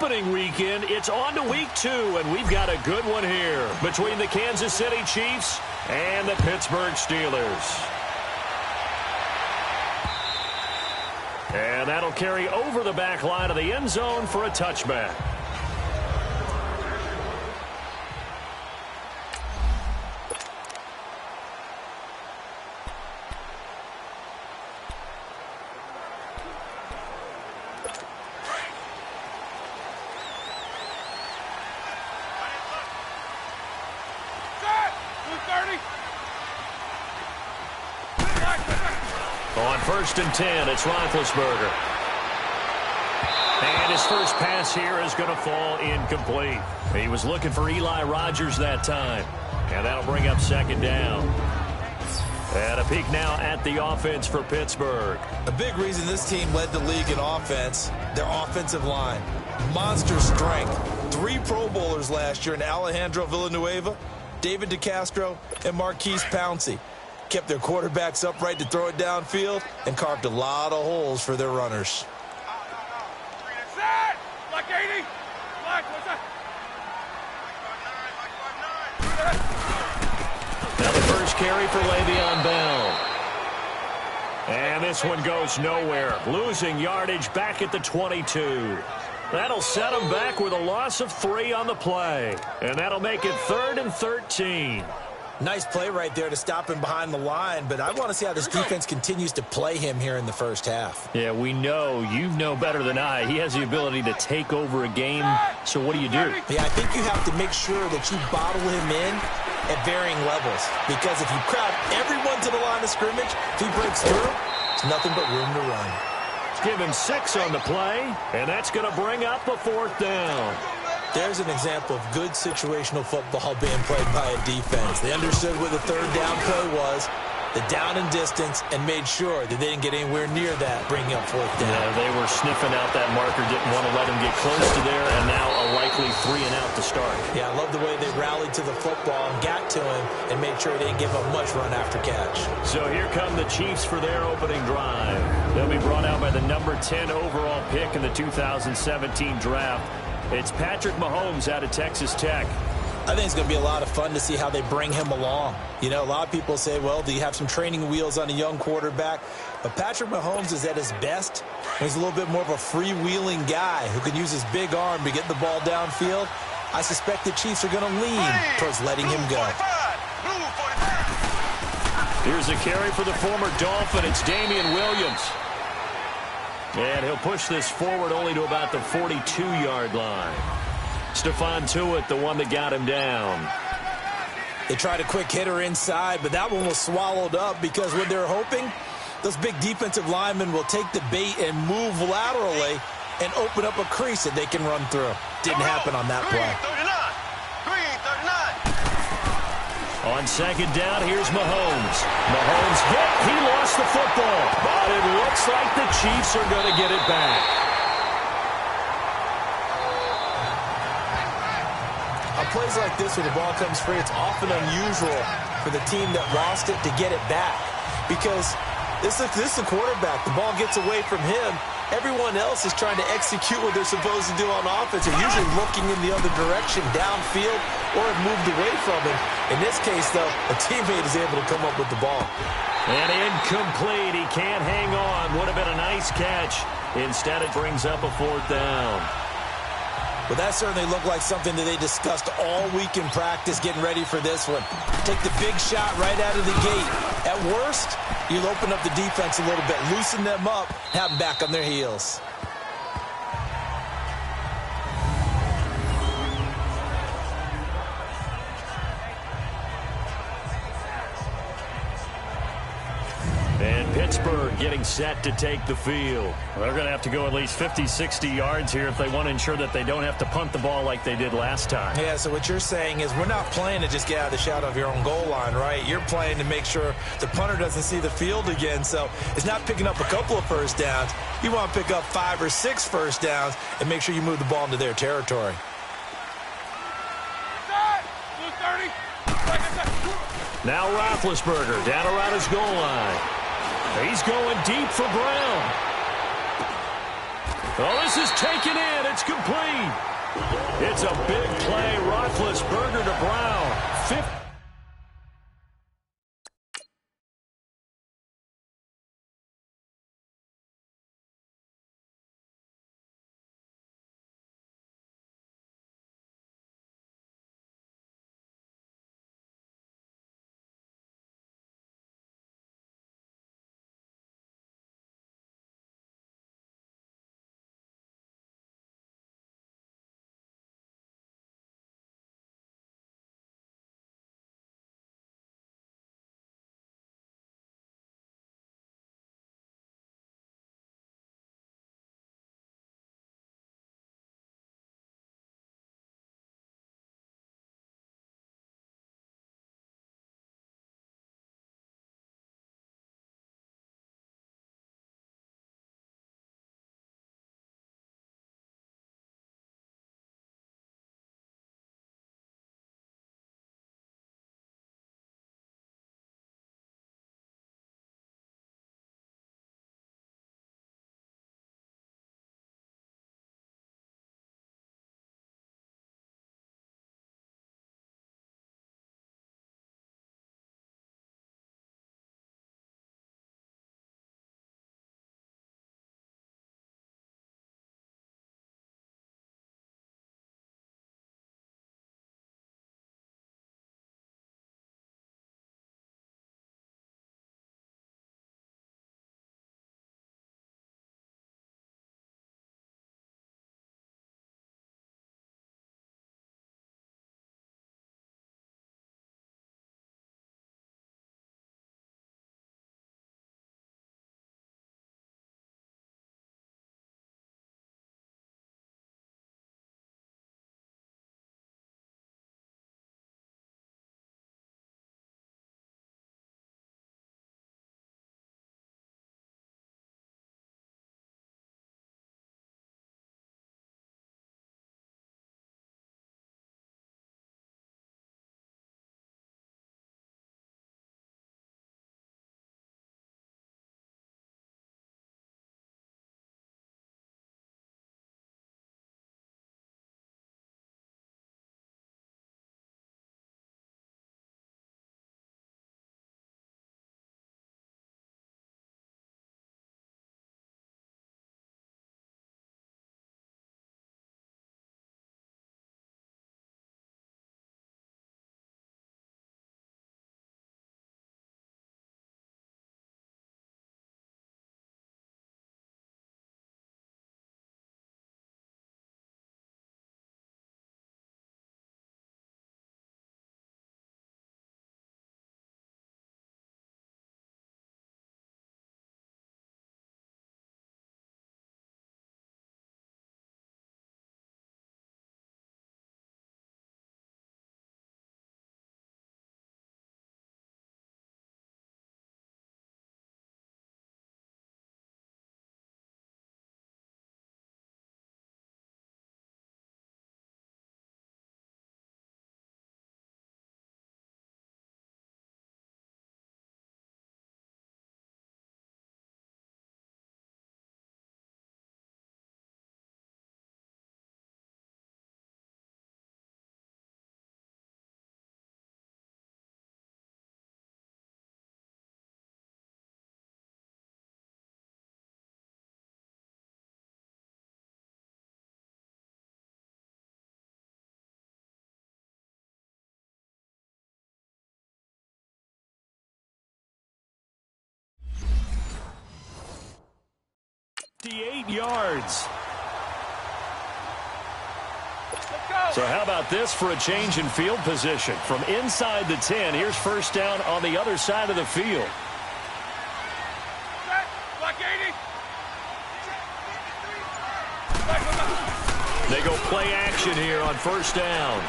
opening weekend. It's on to week 2, and we've got a good one here between the Kansas City Chiefs and the Pittsburgh Steelers. And that'll carry over the back line of the end zone for a touchback. On 1st and 10, it's Roethlisberger. And his first pass here is going to fall incomplete. He was looking for Eli Rogers that time. And that'll bring up 2nd down. And a peek now at the offense for Pittsburgh. A big reason this team led the league in offense, their offensive line. Monster strength. 3 Pro Bowlers last year in Alejandro Villanueva, David DeCastro, and Marquise Pouncey. Kept their quarterbacks upright to throw it downfield and carved a lot of holes for their runners. Black 80. Black, what's that? Now the first carry for Le'Veon Bell. And this one goes nowhere. Losing yardage back at the 22. That'll set him back with a loss of 3 on the play. And that'll make it 3rd and 13. Nice play right there to stop him behind the line, but I want to see how this defense continues to play him here in the first half. Yeah, we know. You know better than I. He has the ability to take over a game, so what do you do? Yeah, I think you have to make sure that you bottle him in at varying levels, because if you crowd everyone to the line of scrimmage, if he breaks through, there's nothing but room to run. Give him 6 on the play, and that's going to bring up a 4th down. There's an example of good situational football being played by a defense. They understood where the 3rd down play was, the down and distance, and made sure that they didn't get anywhere near that, bringing up 4th down. Yeah, they were sniffing out that marker, didn't want to let him get close to there, and now a likely 3 and out to start. Yeah, I love the way they rallied to the football and got to him and made sure they didn't give up much run after catch. So here come the Chiefs for their opening drive. They'll be brought out by the number 10 overall pick in the 2017 draft. It's Patrick Mahomes out of Texas Tech. I think it's going to be a lot of fun to see how they bring him along. You know, a lot of people say, well, do you have some training wheels on a young quarterback? But Patrick Mahomes is at his best. He's a little bit more of a freewheeling guy who can use his big arm to get the ball downfield. I suspect the Chiefs are going to lean towards letting him go. Here's a carry for the former Dolphin. It's Damian Williams. And he'll push this forward only to about the 42-yard line. Stephon Tuitt, the one that got him down. They tried a quick hitter inside, but that one was swallowed up because what they're hoping, those big defensive linemen will take the bait and move laterally and open up a crease that they can run through. Didn't happen on that play. On 2nd down, here's Mahomes. Mahomes hit. He lost the football. But it looks like the Chiefs are going to get it back. On plays like this where the ball comes free, it's often unusual for the team that lost it to get it back. Because this is a quarterback. The ball gets away from him. Everyone else is trying to execute what they're supposed to do on offense. They're usually looking in the other direction, downfield, or have moved away from it. In this case, though, a teammate is able to come up with the ball. And incomplete. He can't hang on. Would have been a nice catch. Instead, it brings up a 4th down. Well, that certainly looked like something that they discussed all week in practice getting ready for this one. Take the big shot right out of the gate. At worst, you'll open up the defense a little bit, loosen them up, have them back on their heels. And Pittsburgh getting set to take the field. They're going to have to go at least 50, 60 yards here if they want to ensure that they don't have to punt the ball like they did last time. Yeah, so what you're saying is we're not playing to just get out of the shadow of your own goal line, right? You're playing to make sure the punter doesn't see the field again. So it's not picking up a couple of first downs. You want to pick up 5 or 6 first downs and make sure you move the ball into their territory. Now Roethlisberger down around his goal line. He's going deep for Brown. Oh, this is taken in. It's complete. It's a big play. Roethlisberger to Brown. Yards. So how about this for a change in field position? From inside the 10, here's first down on the other side of the field. They go play action here on first down.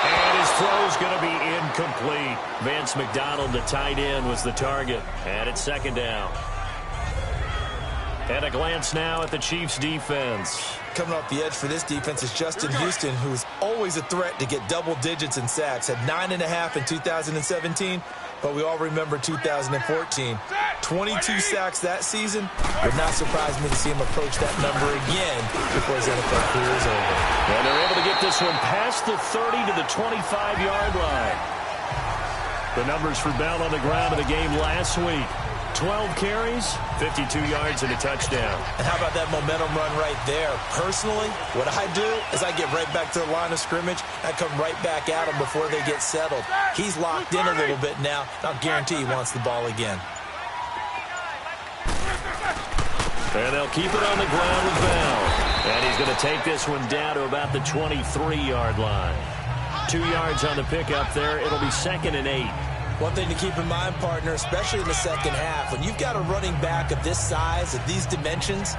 And his throw's going to be incomplete. Vance McDonald, the tight end, was the target. And it's second down. And a glance now at the Chiefs' defense. Coming off the edge for this defense is Justin Houston, who is always a threat to get double digits in sacks. Had 9.5 in 2017, but we all remember 2014. 22 sacks that season. Would not surprise me to see him approach that number again before his NFL career is over. And they're able to get this one past the 30 to the 25-yard line. The numbers for Bell on the ground in the game last week. 12 carries, 52 yards, and a touchdown. And how about that momentum run right there? Personally, what I do is I get right back to the line of scrimmage. I come right back at him before they get settled. He's locked in a little bit now. I'll guarantee he wants the ball again. And they'll keep it on the ground with Bell. And he's going to take this one down to about the 23-yard line. 2 yards on the pickup there. It'll be 2nd and 8. One thing to keep in mind, partner, especially in the second half, when you've got a running back of this size, of these dimensions,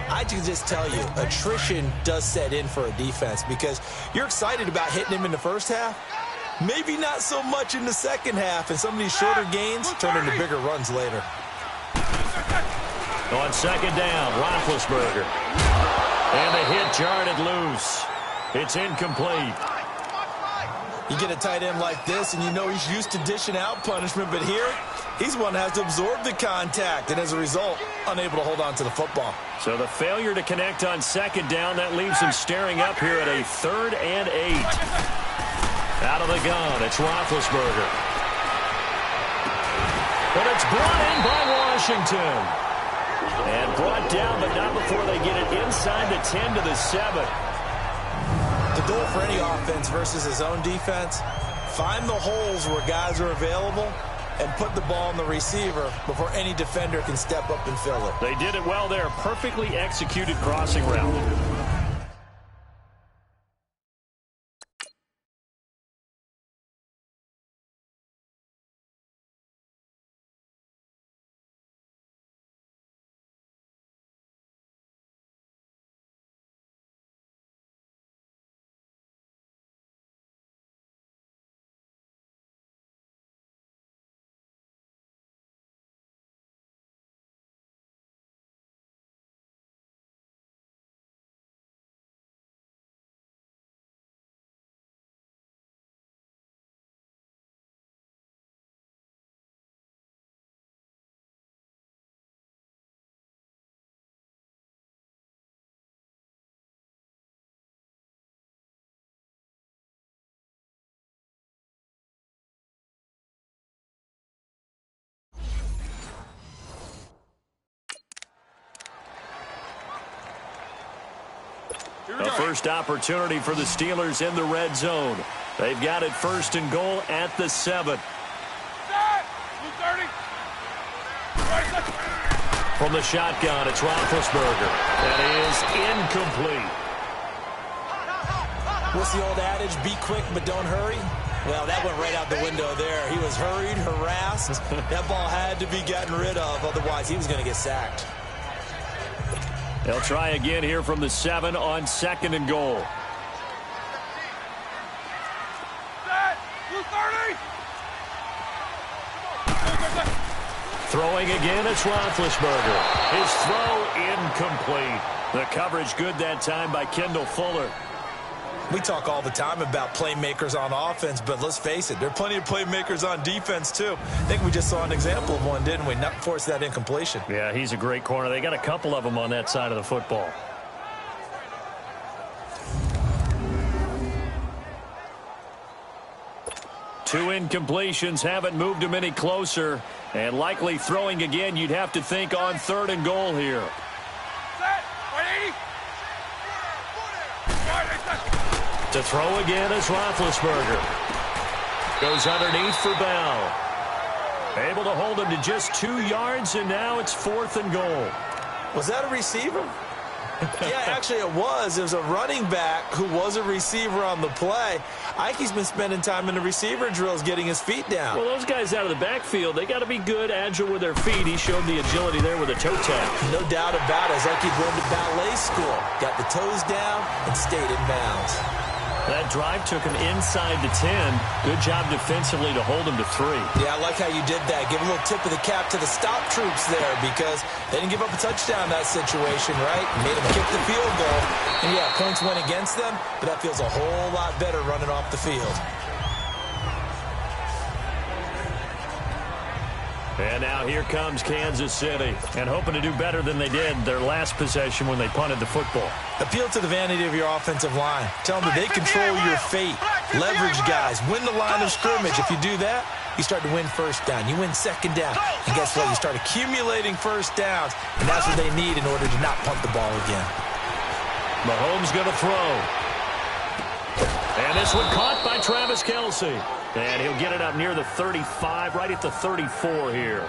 I can just tell you, attrition does set in for a defense because you're excited about hitting him in the first half. Maybe not so much in the second half, and some of these shorter gains turn into bigger runs later. On 2nd down, Roethlisberger. And the hit jarred it loose. It's incomplete. You get a tight end like this, and you know he's used to dishing out punishment, but here, he's one that has to absorb the contact, and as a result, unable to hold on to the football. So the failure to connect on 2nd down, that leaves him staring up here at a 3rd and 8. Out of the gun, it's Roethlisberger. But it's brought in by Washington. And brought down, but not before they get it inside the 10 to the 7. The goal for any offense versus his own defense, find the holes where guys are available and put the ball on the receiver before any defender can step up and fill it. They did it well there. Perfectly executed crossing route. A first opportunity for the Steelers in the red zone. They've got it 1st and goal at the 7. From the shotgun, it's Roethlisberger. That is incomplete. What's the old adage? Be quick, but don't hurry. Well, that went right out the window there. He was hurried, harassed. That ball had to be gotten rid of. Otherwise, he was going to get sacked. They'll try again here from the 7 on 2nd and goal. Throwing again, it's Roethlisberger. His throw incomplete. The coverage good that time by Kendall Fuller. We talk all the time about playmakers on offense, but let's face it, there are plenty of playmakers on defense, too. I think we just saw an example of one, didn't we? Not force that incompletion. Yeah, he's a great corner. They got a couple of them on that side of the football. Two incompletions haven't moved him any closer. And likely throwing again, you'd have to think on 3rd and goal here. To throw again is Roethlisberger. Goes underneath for Bell. Able to hold him to just 2 yards, and now it's 4th and goal. Was that a receiver? Yeah, actually it was. It was a running back who was a receiver on the play. Ike's been spending time in the receiver drills getting his feet down. Well, those guys out of the backfield, they got to be good, agile with their feet. He showed the agility there with a toe tap. No doubt about it. It's like he'd gone to ballet school. Got the toes down and stayed in bounds. That drive took him inside the 10. Good job defensively to hold him to 3. Yeah, I like how you did that. Give a little tip of the cap to the stop troops there because they didn't give up a touchdown in that situation, right? Made them kick the field goal. And, yeah, points went against them, but that feels a whole lot better running off the field. And now here comes Kansas City. And hoping to do better than they did their last possession when they punted the football. Appeal to the vanity of your offensive line. Tell them that they control your fate. Leverage guys. Win the line of scrimmage. If you do that, you start to win first down. You win second down. And guess what? You start accumulating first downs. And that's what they need in order to not punt the ball again. Mahomes going to throw. And this one caught by Travis Kelce. And he'll get it up near the 35, right at the 34 here.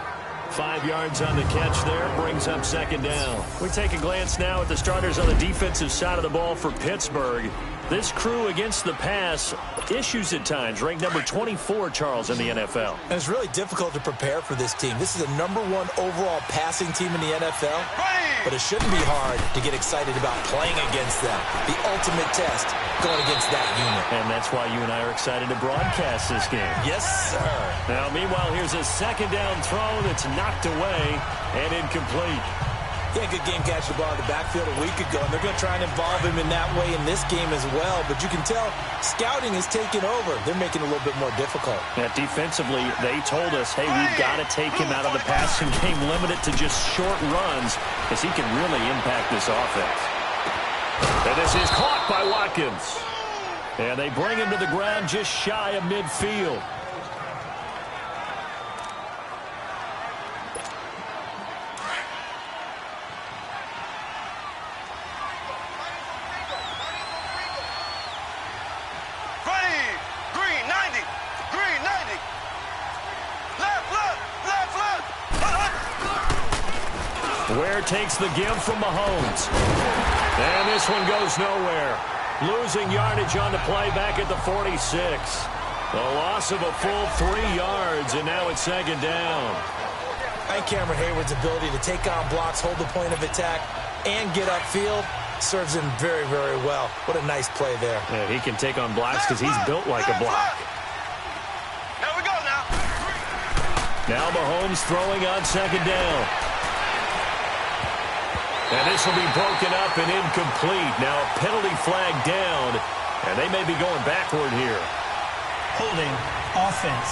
5 yards on the catch there, brings up second down. We take a glance now at the starters on the defensive side of the ball for Pittsburgh. This crew against the pass, issues at times, ranked number 24, Charles, in the NFL. And it's really difficult to prepare for this team. This is the #1 overall passing team in the NFL, but it shouldn't be hard to get excited about playing against them. The ultimate test going against that unit. And that's why you and I are excited to broadcast this game. Yes, sir. Now, meanwhile, here's a second down throw that's knocked away and incomplete. He had a good game catching the ball in the backfield a week ago, and they're going to try and involve him in that way in this game as well. But you can tell scouting is taking over. They're making it a little bit more difficult. Yeah, defensively, they told us, hey, we've got to take him out of the passing game, limit it to just short runs, because he can really impact this offense. And this is caught by Watkins. And they bring him to the ground just shy of midfield. Ware takes the give from Mahomes. And this one goes nowhere. Losing yardage on the play back at the 46. A loss of a full 3 yards, and now it's second down. I think Cameron Hayward's ability to take on blocks, hold the point of attack, and get upfield serves him very, very well. What a nice play there. Yeah, he can take on blocks because he's built like a block. Here we go now. Now Mahomes throwing on second down. And this will be broken up and incomplete. Now a penalty flag down, and they may be going backward here. Holding offense.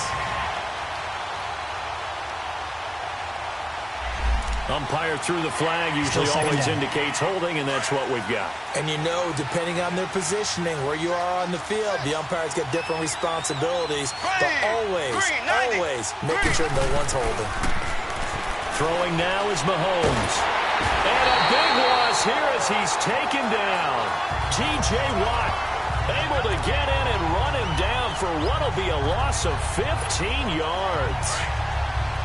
Umpire threw the flag, usually always indicates holding, and that's what we've got. And you know, depending on their positioning, where you are on the field, the umpire's got different responsibilities, but always making sure no one's holding. Throwing now is Mahomes. And a big loss here as he's taken down. T.J. Watt able to get in and run him down for what will be a loss of 15 yards.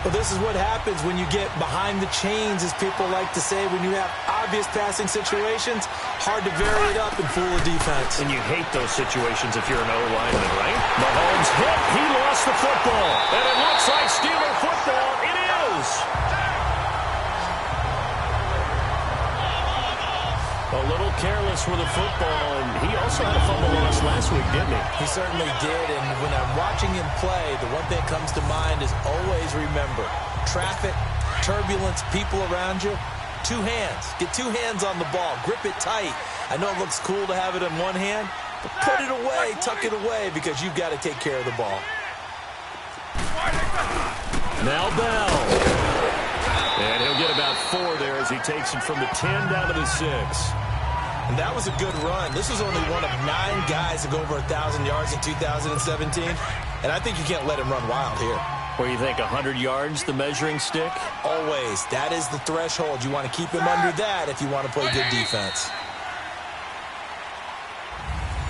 Well, this is what happens when you get behind the chains, as people like to say, when you have obvious passing situations. Hard to vary it up and fool a defense. And you hate those situations if you're an O-lineman, right? Mahomes hit. He lost the football. And it looks like Steeler football. It is. A little careless with the football, and he also had a fumble loss last week, didn't he? He certainly did, and when I'm watching him play, the one thing that comes to mind is always remember, traffic, turbulence, people around you, 2 hands. Get 2 hands on the ball. Grip it tight. I know it looks cool to have it in one hand, but put it away, tuck it away, because you've got to take care of the ball. Now Bell. And he'll get about 4 there as he takes it from the 10 down to the 6. And that was a good run. This was only one of 9 guys to go over 1,000 yards in 2017. And I think you can't let him run wild here. What do you think, 100 yards, the measuring stick? Always. That is the threshold. You want to keep him under that if you want to play good defense.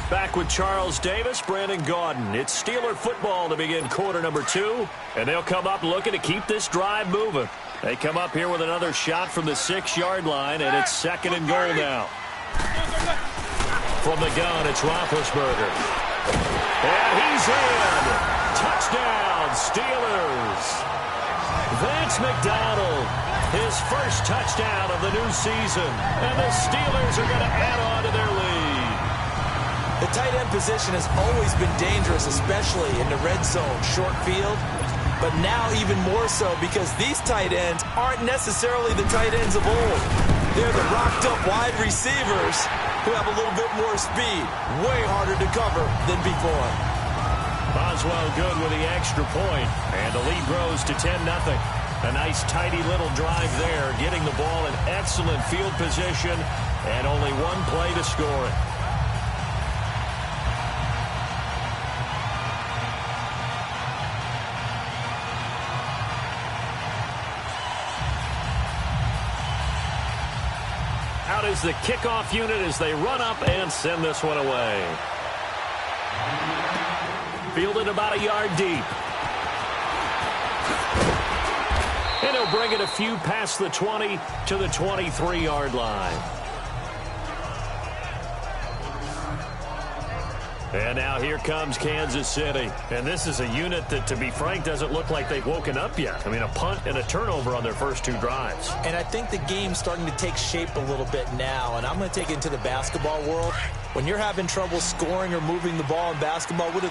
Back with Charles Davis, Brandon Gaudin. It's Steeler football to begin quarter number 2. And they'll come up looking to keep this drive moving. They come up here with another shot from the 6-yard line, and it's 2nd and goal now. From the gun, it's Roethlisberger. And he's in. Touchdown, Steelers. Vance McDonald, his first touchdown of the new season. And the Steelers are going to add on to their lead. tight end position has always been dangerous, especially in the red zone, short field. But now even more so because these tight ends aren't necessarily the tight ends of old. They're the rocked-up wide receivers who have a little bit more speed. Way harder to cover than before. Boswell good with the extra point, and the lead grows to 10-0. A nice, tidy little drive there, getting the ball in excellent field position, and only one play to score it. Out is the kickoff unit as they run up and send this one away. Fielded about a yard deep. And he'll bring it a few past the 20 to the 23-yard line. And now here comes Kansas City. And this is a unit that, to be frank, doesn't look like they've woken up yet. I mean, a punt and a turnover on their first two drives. And I think the game's starting to take shape a little bit now. And I'm going to take it into the basketball world. When you're having trouble scoring or moving the ball in basketball, what do?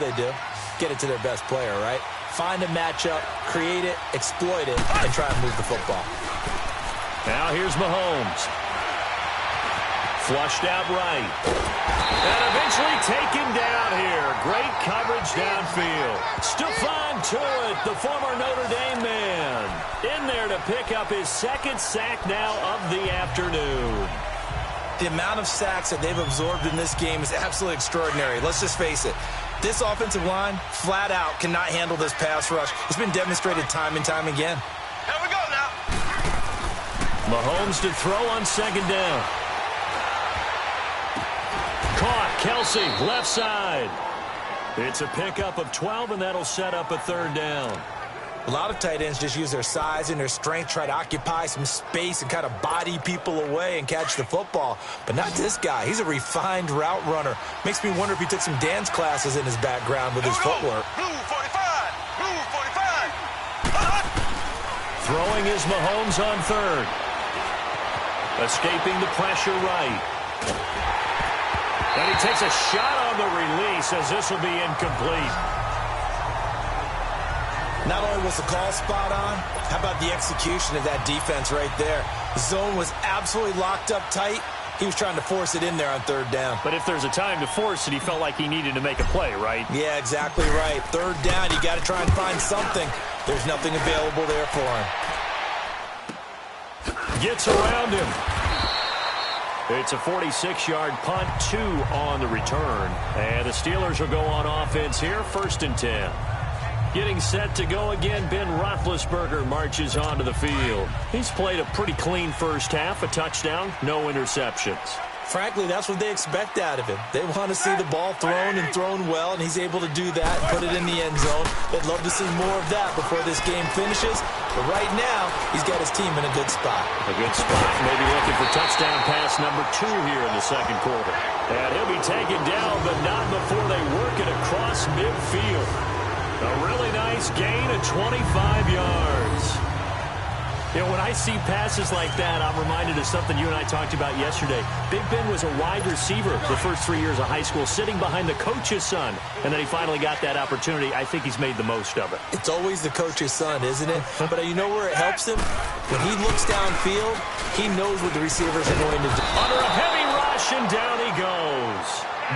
Get it to their best player, right? Find a matchup, create it, exploit it, and try and move the football. Now here's Mahomes. Flushed out right. And eventually taken down here. Great coverage downfield. Stephon Tuitt, the former Notre Dame man, in there to pick up his second sack now of the afternoon. The amount of sacks that they've absorbed in this game is absolutely extraordinary. Let's just face it. This offensive line, flat out, cannot handle this pass rush. It's been demonstrated time and time again. Here we go now. Mahomes to throw on second down. Caught. Kelsey, left side. It's a pickup of 12, and that'll set up a third down. A lot of tight ends just use their size and their strength, try to occupy some space and kind of body people away and catch the football. But not this guy. He's a refined route runner. Makes me wonder if he took some dance classes in his background with his footwork. Blue 45. Blue 45. Throwing is Mahomes on third. Escaping the pressure right. And he takes a shot on the release as this will be incomplete. Not only was the call spot on, how about the execution of that defense right there? The zone was absolutely locked up tight. He was trying to force it in there on third down. But if there's a time to force it, he felt like he needed to make a play, right? Yeah, exactly right. Third down, you got to try and find something. There's nothing available there for him. Gets around him. It's a 46-yard punt, 2 on the return. And the Steelers will go on offense here, 1st and 10. Getting set to go again, Ben Roethlisberger marches onto the field. He's played a pretty clean first half, a touchdown, no interceptions. Frankly, that's what they expect out of him. They want to see the ball thrown and thrown well, and he's able to do that and put it in the end zone. They'd love to see more of that before this game finishes. But right now, he's got his team in a good spot. A good spot, maybe looking for touchdown pass number 2 here in the second quarter. And he'll be taken down, but not before they work it across midfield. A really nice gain of 25 yards. You know, when I see passes like that, I'm reminded of something you and I talked about yesterday. Big Ben was a wide receiver the first 3 years of high school, sitting behind the coach's son. And then he finally got that opportunity. I think he's made the most of it. It's always the coach's son, isn't it? But you know where it helps him? When he looks downfield, he knows what the receivers are going to do. Under a heavy rush, and down he goes.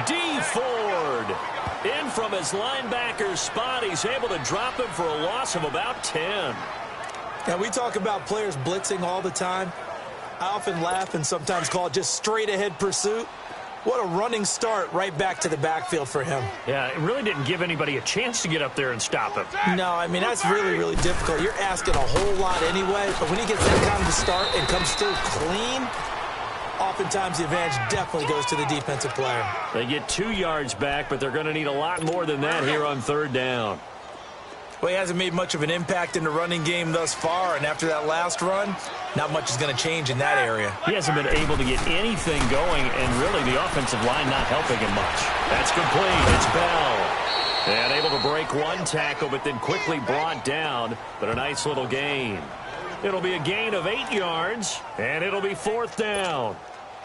D. Ford. In from his linebacker's spot. He's able to drop him for a loss of about 10. Now, we talk about players blitzing all the time. I often laugh and sometimes call it just straight-ahead pursuit. What a running start right back to the backfield for him. Yeah, it really didn't give anybody a chance to get up there and stop him. No, I mean, that's really, really difficult. You're asking a whole lot anyway, but when he gets that kind of a start and comes through clean, oftentimes the advantage definitely goes to the defensive player. They get 2 yards back, but they're going to need a lot more than that here on third down. Well, he hasn't made much of an impact in the running game thus far, and after that last run, not much is going to change in that area. He hasn't been able to get anything going, and really the offensive line not helping him much. That's complete. It's Bell. And able to break one tackle, but then quickly brought down, but a nice little gain. It'll be a gain of 8 yards, and it'll be 4th down.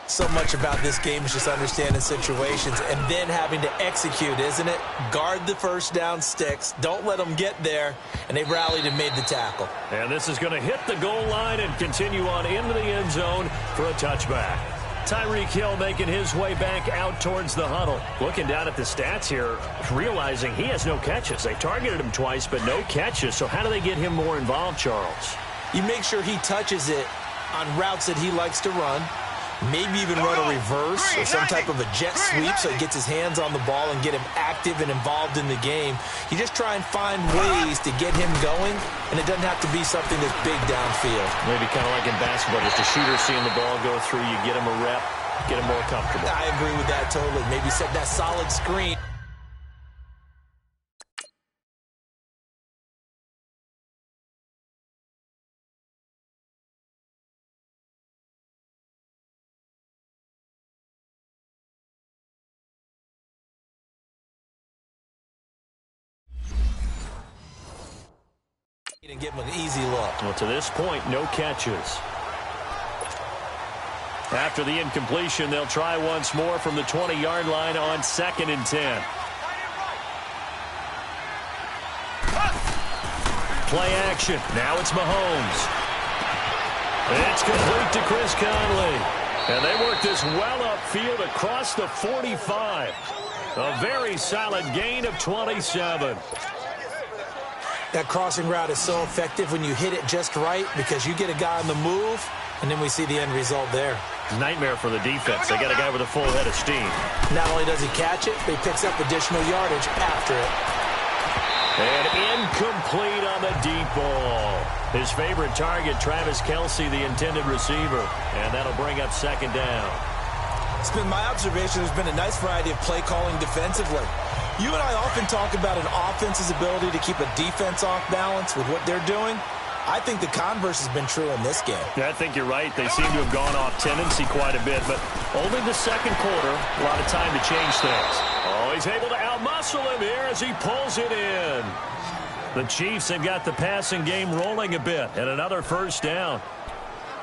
So much about this game is just understanding situations and then having to execute, isn't it? Guard the first down sticks. Don't let them get there. And they rallied and made the tackle. And this is going to hit the goal line and continue on into the end zone for a touchback. Tyreek Hill making his way back out towards the huddle. Looking down at the stats here, realizing he has no catches. They targeted him twice, but no catches. So how do they get him more involved, Charles? You make sure he touches it on routes that he likes to run. Maybe even run a reverse or some type of a jet sweep so he gets his hands on the ball and get him active and involved in the game. You just try and find ways to get him going, and it doesn't have to be something that's big downfield. Maybe kind of like in basketball, just a shooter seeing the ball go through, you get him a rep, get him more comfortable. I agree with that totally. Maybe set that solid screen. And give him an easy look. Well, to this point, no catches. After the incompletion, they'll try once more from the 20-yard line on 2nd and 10. Play action. Now it's Mahomes. It's complete to Chris Conley. And they work this well upfield across the 45. A very solid gain of 27. That crossing route is so effective when you hit it just right because you get a guy on the move, and then we see the end result there. Nightmare for the defense. They got a guy with a full head of steam. Not only does he catch it, but he picks up additional yardage after it. And incomplete on the deep ball. His favorite target, Travis Kelce, the intended receiver. And that'll bring up 2nd down. It's been my observation there's been a nice variety of play calling defensively. You and I often talk about an offense's ability to keep a defense off balance with what they're doing. I think the converse has been true in this game. Yeah, I think you're right. They seem to have gone off tendency quite a bit, but only the 2nd quarter, a lot of time to change things. Oh, he's able to outmuscle him here as he pulls it in. The Chiefs have got the passing game rolling a bit, and another 1st down.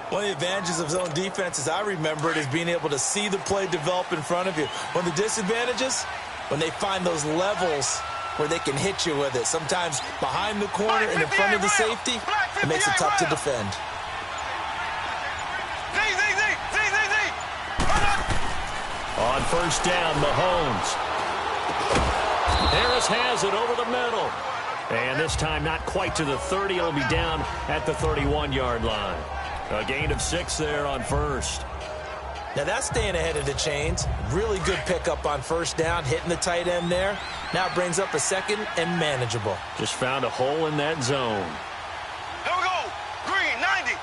One of the advantages of zone defense, as I remember it, is being able to see the play develop in front of you. One of the disadvantages, when they find those levels where they can hit you with it. Sometimes behind the corner and in front of the safety, it makes it tough to defend. On 1st down, Mahomes. Harris has it over the middle. And this time not quite to the 30. It'll be down at the 31-yard line. A gain of 6 there on 1st. Now that's staying ahead of the chains. Really good pickup on 1st down, hitting the tight end there. Now brings up a 2nd and manageable. Just found a hole in that zone. There we go. Green, 90.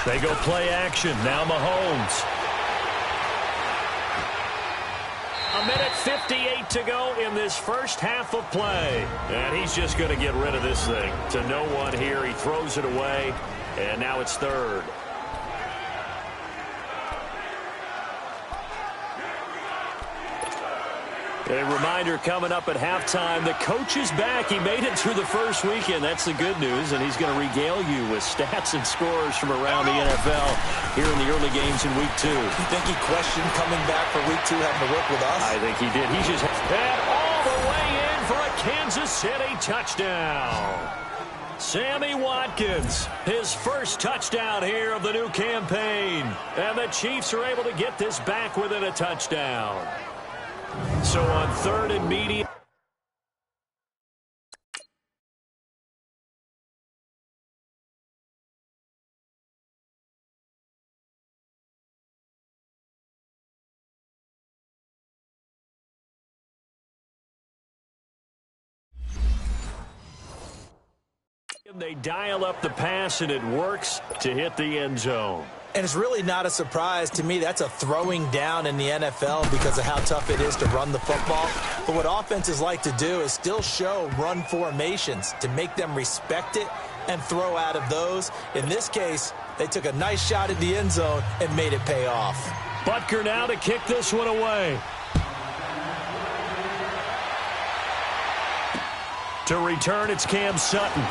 They go play action. Now Mahomes. A minute 58 to go in this first half of play. And he's just going to get rid of this thing. To no one here. He throws it away. And now it's 3rd. A reminder coming up at halftime, the coach is back. He made it through the first weekend. That's the good news, and he's going to regale you with stats and scores from around the NFL here in the early games in Week 2. You think he questioned coming back for Week 2 having to work with us? I think he did. He's just and all the way in for a Kansas City touchdown. Sammy Watkins, his first touchdown here of the new campaign. And the Chiefs are able to get this back within a touchdown. So on 3rd and medium. They dial up the pass, and it works to hit the end zone. And it's really not a surprise to me. That's a throwing down in the NFL because of how tough it is to run the football. But what offenses like to do is still show run formations to make them respect it and throw out of those. In this case, they took a nice shot at the end zone and made it pay off. Butker now to kick this one away. To return, it's Cam Sutton.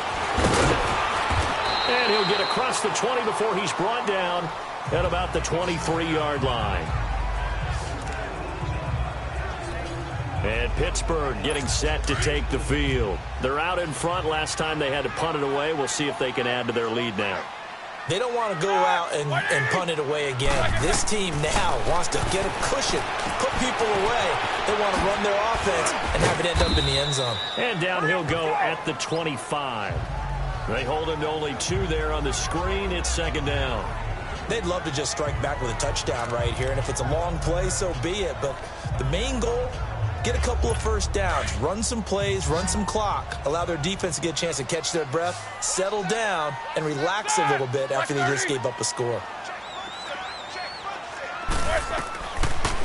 And he'll get across the 20 before he's brought down at about the 23-yard line. And Pittsburgh getting set to take the field. They're out in front. Last time they had to punt it away. We'll see if they can add to their lead now. They don't want to go out and punt it away again. This team now wants to get a cushion, put people away. They want to run their offense and have it end up in the end zone. And down he'll go at the 25. They hold him to only 2 there on the screen. It's second down. They'd love to just strike back with a touchdown right here, and if it's a long play, so be it. But the main goal, get a couple of first downs, run some plays, run some clock, allow their defense to get a chance to catch their breath, settle down, and relax a little bit after they just gave up a score.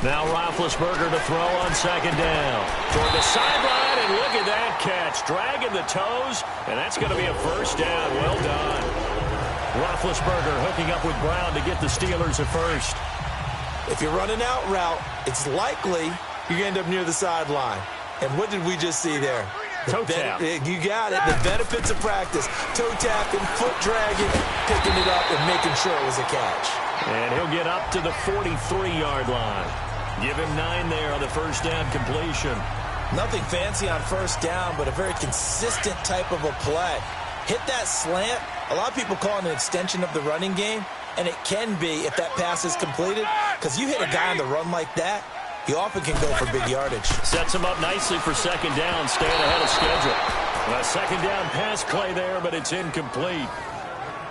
Now Roethlisberger to throw on second down. Toward the sideline, and look at that catch. Dragging the toes, and that's going to be a first down. Well done. Roethlisberger hooking up with Brown to get the Steelers at first. If you're running out route, it's likely you're going to end up near the sideline. And what did we just see there? Toe tap. You got it. The benefits of practice. Toe tapping, foot dragging, picking it up, and making sure it was a catch. And he'll get up to the 43-yard line. Give him 9 there on the first down completion. Nothing fancy on first down, but a very consistent type of a play. Hit that slant. A lot of people call it an extension of the running game, and it can be if that pass is completed, because you hit a guy on the run like that, he often can go for big yardage. Sets him up nicely for second down, staying ahead of schedule. A second down pass play there, but it's incomplete.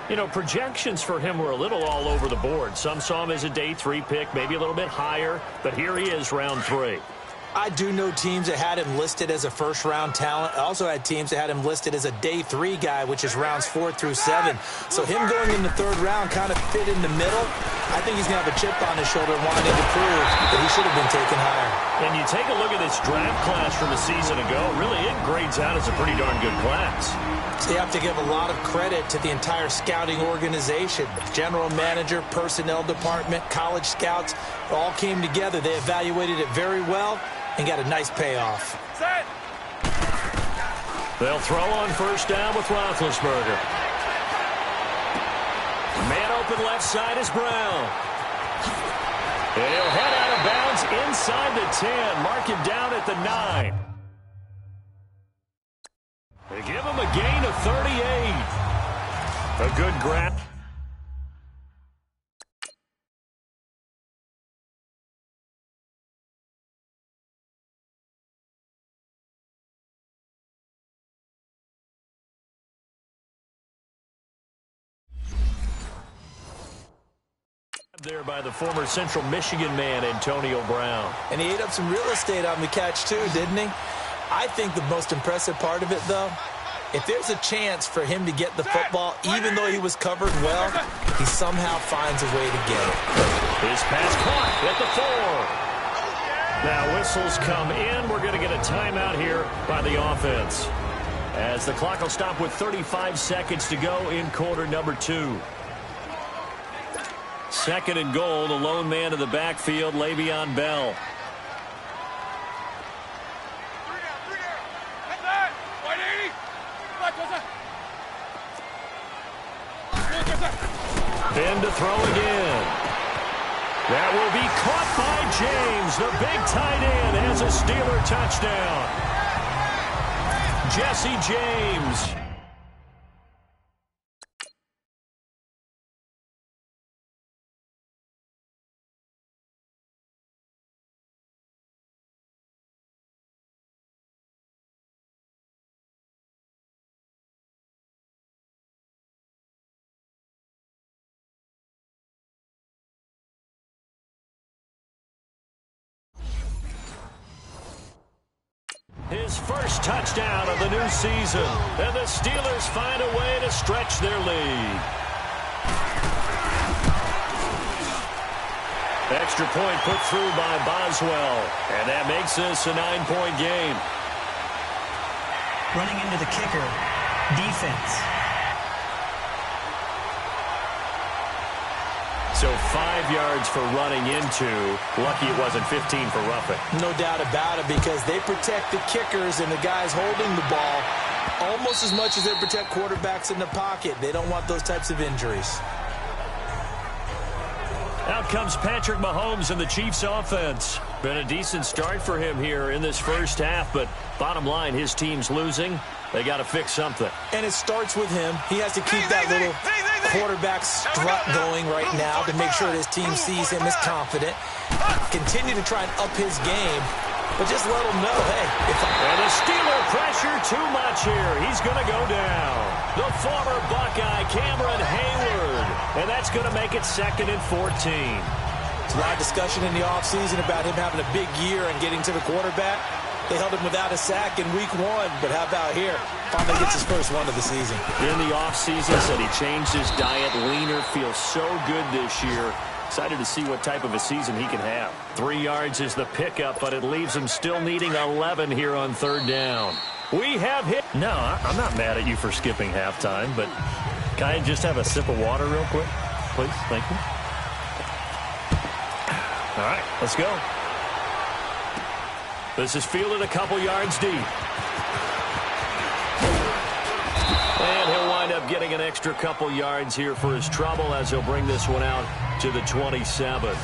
You know, projections for him were a little all over the board. Some saw him as a day 3 pick, maybe a little bit higher, but here he is, round 3. I do know teams that had him listed as a first-round talent. I also had teams that had him listed as a day 3 guy, which is rounds 4 through 7. So him going in the 3rd round kind of fit in the middle. I think he's going to have a chip on his shoulder wanting to prove that he should have been taken higher. And you take a look at this draft class from a season ago, really it grades out as a pretty darn good class. So you have to give a lot of credit to the entire scouting organization. General manager, personnel department, college scouts, all came together. They evaluated it very well and got a nice payoff. They'll throw on first down with Roethlisberger. Man open left side is Brown. And he'll head out of bounds inside the 10. Mark him down at the 9. They give him a gain of 38. A good grab. There by the former Central Michigan man, Antonio Brown. And he ate up some real estate on the catch, too, didn't he? I think the most impressive part of it, though, if there's a chance for him to get the football, even though he was covered well, he somehow finds a way to get it. His pass caught at the 4. Now whistles come in. We're going to get a timeout here by the offense, as the clock will stop with 35 seconds to go in quarter number 2. Second and goal, the lone man in the backfield, Le'Veon Bell. Ben to throw again. That will be caught by James. The big tight end has a Steeler touchdown. Jesse James. His first touchdown of the new season. And the Steelers find a way to stretch their lead. Extra point put through by Boswell. And that makes this a 9-point game. Running into the kicker. Defense. So 5 yards for running into. Lucky it wasn't 15 for roughing. No doubt about it, because they protect the kickers and the guys holding the ball almost as much as they protect quarterbacks in the pocket. They don't want those types of injuries. Out comes Patrick Mahomes and the Chiefs offense. Been a decent start for him here in this first half, but bottom line, his team's losing. They got to fix something. And it starts with him. He has to keep that little quarterback strut going right now to make sure that his team sees him as confident. Continue to try and up his game, but just let him know, hey. And the Steeler pressure too much here. He's going to go down. The former Buckeye, Cameron Hayward. And that's going to make it 2nd and 14. There's a lot of discussion in the offseason about him having a big year and getting to the quarterback. They held him without a sack in week 1, but how about here? Finally gets his first one of the season. In the offseason, said he changed his diet, leaner, feels so good this year. Excited to see what type of a season he can have. 3 yards is the pickup, but it leaves him still needing 11 here on 3rd down. We have hit. No, I'm not mad at you for skipping halftime, but can I just have a sip of water real quick? Please, thank you. All right, let's go. This is fielded a couple yards deep. And he'll wind up getting an extra couple yards here for his trouble as he'll bring this one out to the 27.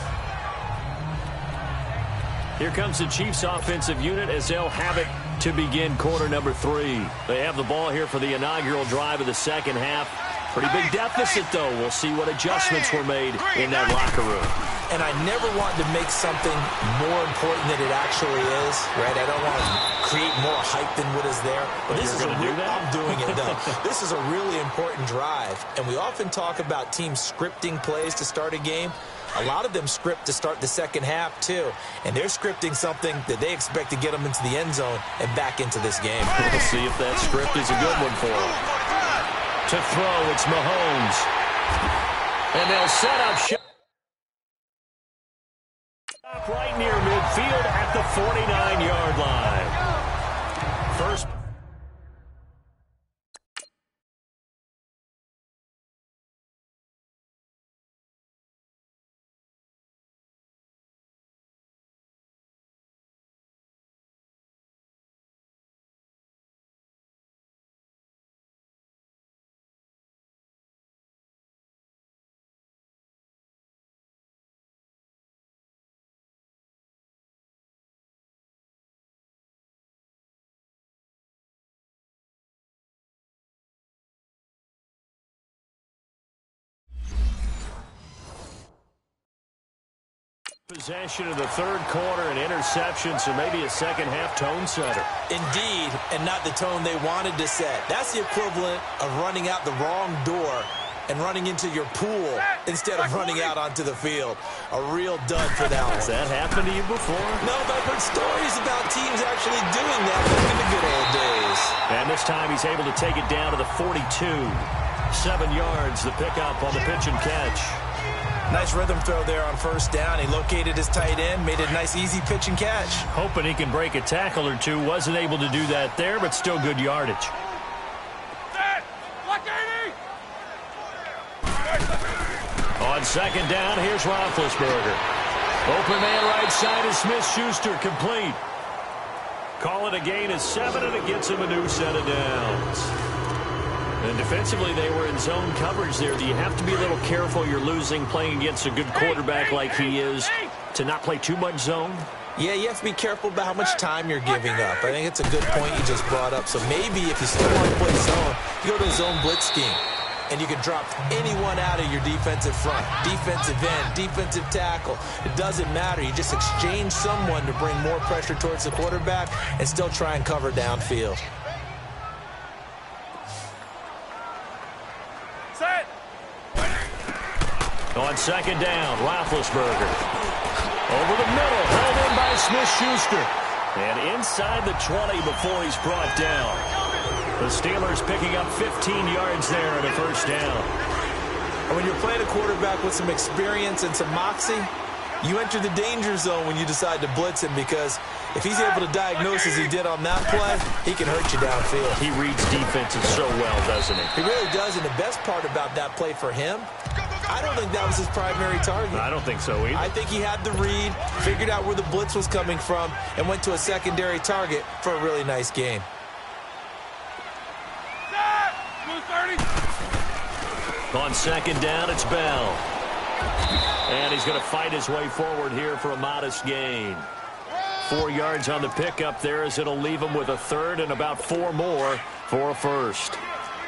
Here comes the Chiefs offensive unit as they'll have it to begin quarter number 3. They have the ball here for the inaugural drive of the second half. Pretty big deficit, though. We'll see what adjustments were made in that locker room. And I never want to make something more important than it actually is, right? I don't want to create more hype than what is there. But this is a real, I'm doing it, though. This is a really important drive. And we often talk about teams scripting plays to start a game. A lot of them script to start the second half, too. And they're scripting something that they expect to get them into the end zone and back into this game. We'll see if that script is a good one for them. To throw, it's Mahomes. And they'll set up shot. Right near midfield at the 49-yard line. First. Possession of the 3rd quarter, an interception, so maybe a second half tone setter. Indeed, and not the tone they wanted to set. That's the equivalent of running out the wrong door and running into your pool instead of running out onto the field. A real dud for that one. Has that happened to you before? No, but I've heard stories about teams actually doing that back in the good old days. And this time he's able to take it down to the 42. 7 yards, the pickup on the pitch and catch. Nice rhythm throw there on 1st down. He located his tight end, made it a nice, easy pitch and catch. Hoping he can break a tackle or two. Wasn't able to do that there, but still good yardage. On 2nd down, here's Roethlisberger. Open man right side is Smith-Schuster, complete. Call it a gain of 7, and it gets him a new set of downs. And defensively, they were in zone coverage there. Do you have to be a little careful? You're losing, playing against a good quarterback like he is, to not play too much zone? Yeah, you have to be careful about how much time you're giving up. I think it's a good point you just brought up. So maybe if you still want to play zone, you go to a zone blitz scheme. And you can drop anyone out of your defensive front, defensive end, defensive tackle. It doesn't matter. You just exchange someone to bring more pressure towards the quarterback and still try and cover downfield. Set. On 2nd down, Roethlisberger. Over the middle, held in by Smith-Schuster. And inside the 20 before he's brought down. The Steelers picking up 15 yards there on a 1st down. And when you're playing a quarterback with some experience and some moxie, you enter the danger zone when you decide to blitz him, because if he's able to diagnose as he did on that play, he can hurt you downfield. He reads defenses so well, doesn't he? He really does, and the best part about that play for him, I don't think that was his primary target. I don't think so either. I think he had the read, figured out where the blitz was coming from, and went to a secondary target for a really nice game. On 2nd down, it's Bell. And he's going to fight his way forward here for a modest gain. 4 yards on the pickup there as it'll leave him with a third and about 4 more for a first.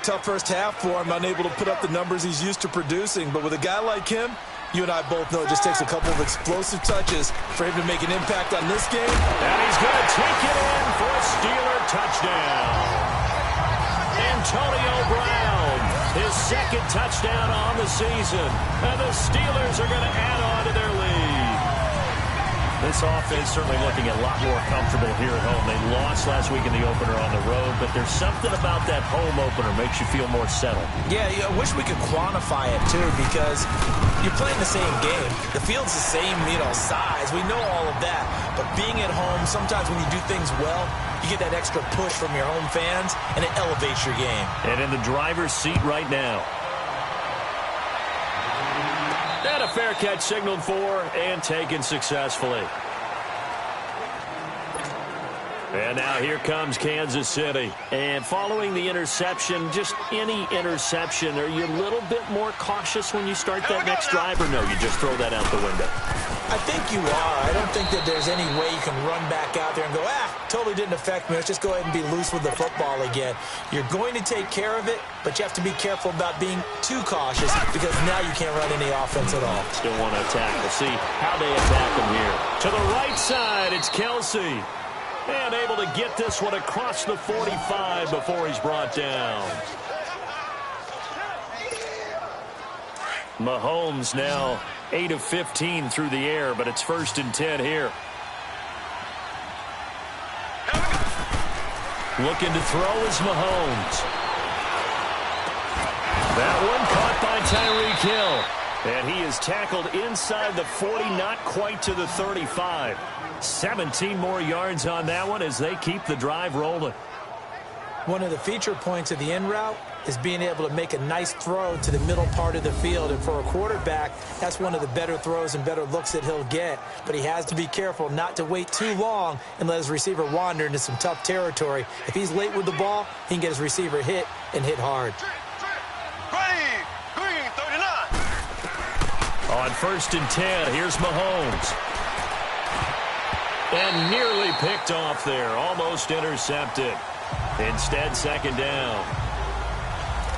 Tough first half for him, unable to put up the numbers he's used to producing. But with a guy like him, you and I both know it just takes a couple of explosive touches for him to make an impact on this game. And he's going to take it in for a Steeler touchdown. Antonio Brown, his second touchdown on the season. And the Steelers are going to add on to their lead. This offense certainly looking a lot more comfortable here at home. They lost last week in the opener on the road, but there's something about that home opener makes you feel more settled. Yeah, I wish we could quantify it, too, because you're playing the same game. The field's the same, size. We know all of that. But being at home, sometimes when you do things well, you get that extra push from your home fans, and it elevates your game. And in the driver's seat right now. And a fair catch signaled for and taken successfully. And now here comes Kansas City. And following the interception, just any interception, are you a little bit more cautious when you start that next drive, or no, you just throw that out the window? I think you are. I don't think that there's any way you can run back out there and go, totally didn't affect me. Let's just go ahead and be loose with the football again. You're going to take care of it, but you have to be careful about being too cautious because now you can't run any offense at all. Still want to attack. We'll see how they attack him here. To the right side, it's Kelsey. And able to get this one across the 45 before he's brought down. Mahomes now 8 of 15 through the air, but it's 1st and 10 here. Looking to throw is Mahomes. That one caught by Tyreek Hill. And he is tackled inside the 40, not quite to the 35. 17 more yards on that one as they keep the drive rolling. One of the feature points of the in route is being able to make a nice throw to the middle part of the field. And for a quarterback, that's one of the better throws and better looks that he'll get. But he has to be careful not to wait too long and let his receiver wander into some tough territory. If he's late with the ball, he can get his receiver hit and hit hard. Green, 39. On 1st and 10, here's Mahomes. And nearly picked off there. Almost intercepted. Instead, 2nd down.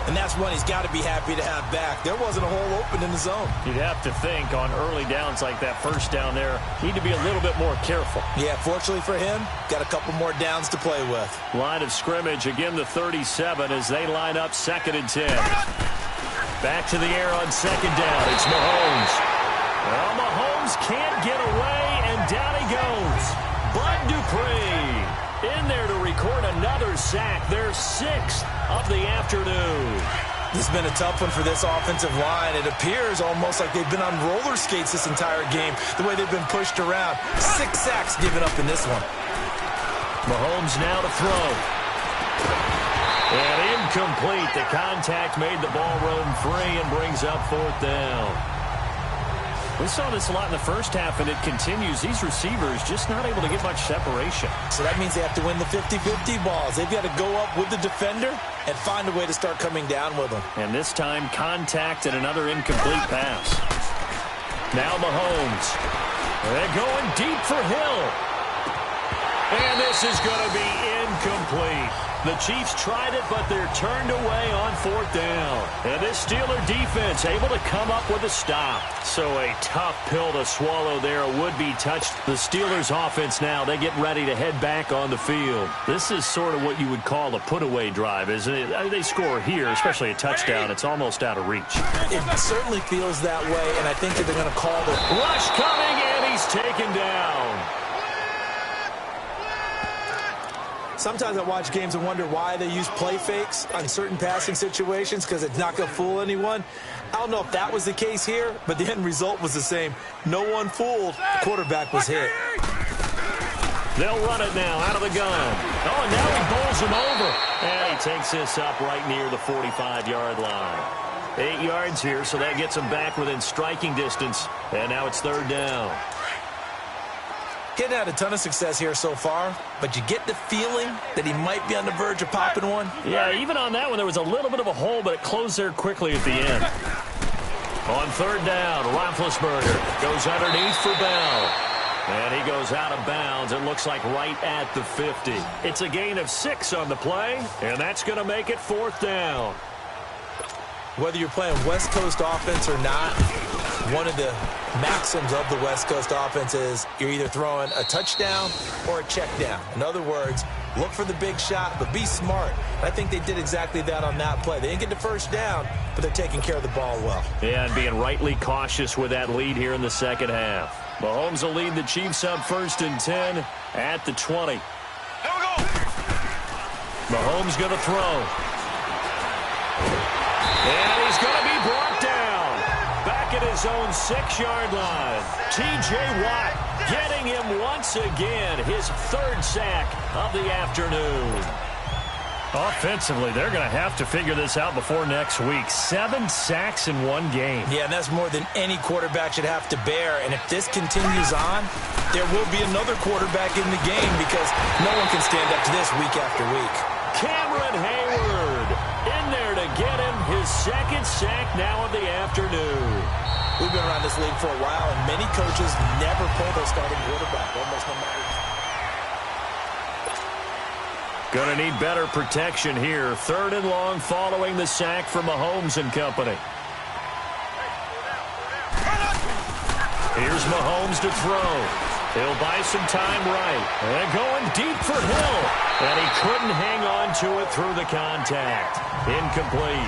And that's one he's got to be happy to have back. There wasn't a hole open in the zone. You'd have to think on early downs like that, 1st down there, need to be a little bit more careful. Yeah, fortunately for him, got a couple more downs to play with. Line of scrimmage, again the 37 as they line up 2nd and 10. Back to the air on 2nd down. It's Mahomes. Well, Mahomes can't get away, and down he goes. Bud Dupree in there to record another sack. Their 6th of the afternoon. This has been a tough one for this offensive line. It appears almost like they've been on roller skates this entire game, the way they've been pushed around. 6 sacks given up in this one. Mahomes now to throw. And incomplete. The contact made the ball roam free and brings up 4th down. We saw this a lot in the first half, and it continues. These receivers just not able to get much separation. So that means they have to win the 50-50 balls. They've got to go up with the defender and find a way to start coming down with them. And this time, contact and another incomplete pass. Now Mahomes. They're going deep for Hill. And this is going to be incomplete. The Chiefs tried it, but they're turned away on 4th down. And this Steeler defense able to come up with a stop. So a tough pill to swallow there. Would be touched. The Steelers offense now, they get ready to head back on the field. This is sort of what you would call a put-away drive, isn't it? I mean, they score here, especially a touchdown. It's almost out of reach. It certainly feels that way, and I think that they're going to call the rush coming, and he's taken down. Sometimes I watch games and wonder why they use play fakes on certain passing situations because it's not going to fool anyone. I don't know if that was the case here, but the end result was the same. No one fooled. The quarterback was hit. They'll run it now out of the gun. Oh, and now he bowls him over. And he takes this up right near the 45-yard line. 8 yards here, so that gets him back within striking distance. And now it's 3rd down. Getting had a ton of success here so far, but you get the feeling that he might be on the verge of popping one. Yeah, even on that one, there was a little bit of a hole, but it closed there quickly at the end. On third down, Roethlisberger goes underneath for Bell. And he goes out of bounds, it looks like right at the 50. It's a gain of 6 on the play, and that's going to make it fourth down. Whether you're playing West Coast offense or not, one of the maxims of the West Coast offense is you're either throwing a touchdown or a check down. In other words, look for the big shot, but be smart. I think they did exactly that on that play. They didn't get the first down, but they're taking care of the ball well. Yeah, and being rightly cautious with that lead here in the second half. Mahomes will lead the Chiefs up 1st and 10 at the 20. Here we go. Mahomes going to throw. And he's going to be brought down. Back at his own 6-yard line. T.J. Watt getting him once again. His 3rd sack of the afternoon. Offensively, they're going to have to figure this out before next week. 7 sacks in one game. Yeah, and that's more than any quarterback should have to bear. And if this continues on, there will be another quarterback in the game because no one can stand up to this week after week. Cameron Hayward in there to get him his 2nd sack now of the afternoon. We've been around this league for a while, and many coaches never pull their starting quarterback, almost no matter. Going to need better protection here. 3rd and long following the sack from Mahomes and company. Here's Mahomes to throw. He'll buy some time right. And going deep for Hill. And he couldn't hang on to it through the contact. Incomplete.